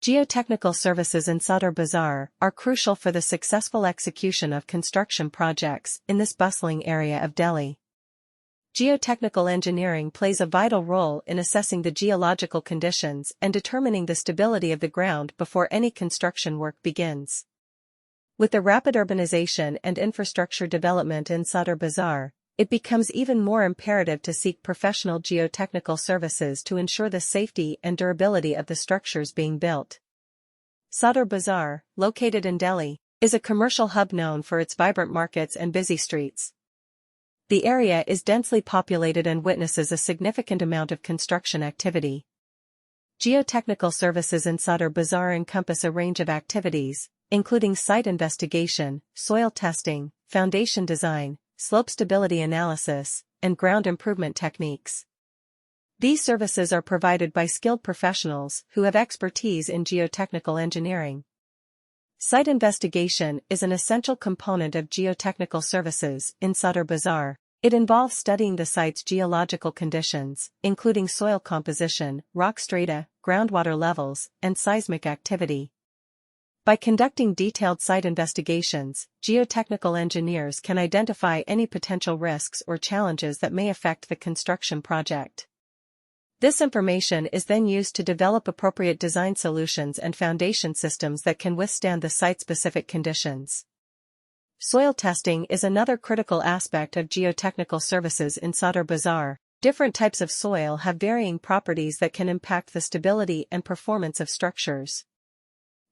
Geotechnical services in Sadar Bazar are crucial for the successful execution of construction projects in this bustling area of Delhi. Geotechnical engineering plays a vital role in assessing the geological conditions and determining the stability of the ground before any construction work begins. With the rapid urbanization and infrastructure development in Sadar Bazar, it becomes even more imperative to seek professional geotechnical services to ensure the safety and durability of the structures being built. Sadar Bazar, located in Delhi, is a commercial hub known for its vibrant markets and busy streets. The area is densely populated and witnesses a significant amount of construction activity. Geotechnical services in Sadar Bazar encompass a range of activities, including site investigation, soil testing, foundation design, slope stability analysis, and ground improvement techniques. These services are provided by skilled professionals who have expertise in geotechnical engineering. Site investigation is an essential component of geotechnical services in Sadar Bazar. It involves studying the site's geological conditions, including soil composition, rock strata, groundwater levels, and seismic activity. By conducting detailed site investigations, geotechnical engineers can identify any potential risks or challenges that may affect the construction project. This information is then used to develop appropriate design solutions and foundation systems that can withstand the site-specific conditions. Soil testing is another critical aspect of geotechnical services in Sadar Bazar. Different types of soil have varying properties that can impact the stability and performance of structures.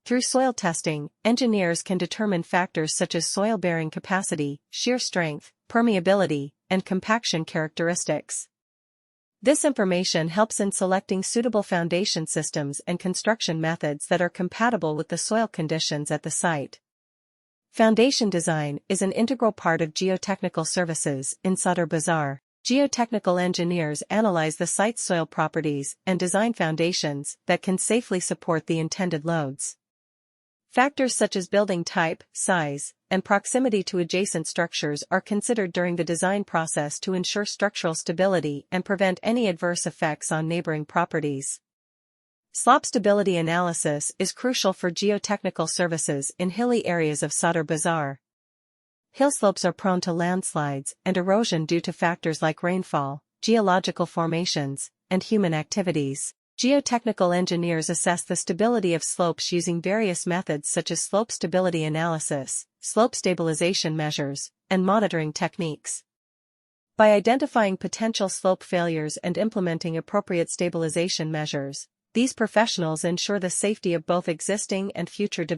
Through soil testing, engineers can determine factors such as soil-bearing capacity, shear strength, permeability, and compaction characteristics. This information helps in selecting suitable foundation systems and construction methods that are compatible with the soil conditions at the site. Foundation design is an integral part of geotechnical services in Sadar Bazar. Geotechnical engineers analyze the site's soil properties and design foundations that can safely support the intended loads. Factors such as building type, size, and proximity to adjacent structures are considered during the design process to ensure structural stability and prevent any adverse effects on neighboring properties. Slope stability analysis is crucial for geotechnical services in hilly areas of Sadar Bazar. Hill slopes are prone to landslides and erosion due to factors like rainfall, geological formations, and human activities. Geotechnical engineers assess the stability of slopes using various methods such as slope stability analysis, slope stabilization measures, and monitoring techniques. By identifying potential slope failures and implementing appropriate stabilization measures, these professionals ensure the safety of both existing and future development.